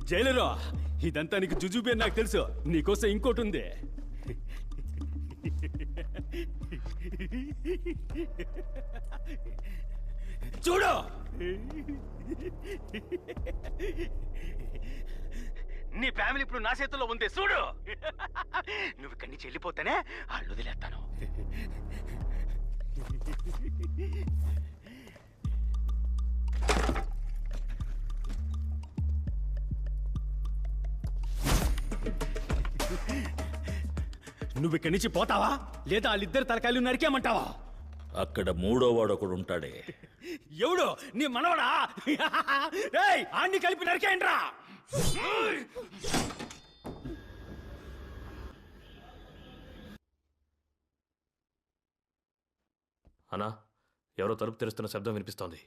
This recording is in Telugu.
జైలరు, ఇదంతా నీకు జుజుబే నాకు తెలుసు. నీకోసం ఇంకోటి ఉంది. చూడు, నీ ఫ్యామిలీ ఇప్పుడు నా చేతుల్లో ఉంది. చూడు, నువ్వు ఇక్కడి నుంచి వెళ్ళిపోతేనే వాళ్ళు వదిలేస్తాను. నువ్వు ఇక్కడి నుంచి పోతావా, లేదా వాళ్ళిద్దరు తలకాయలు నరికేమంటావా? అక్కడ మూడోవాడు ఒకడు ఉంటాడే. ఎవడు? నీ మనవడా? ఆన్ని కలిపి నరికేయండ్రా. అన్నా, ఎవరో తలుపు తెరుస్తున్న శబ్దం వినిపిస్తోంది.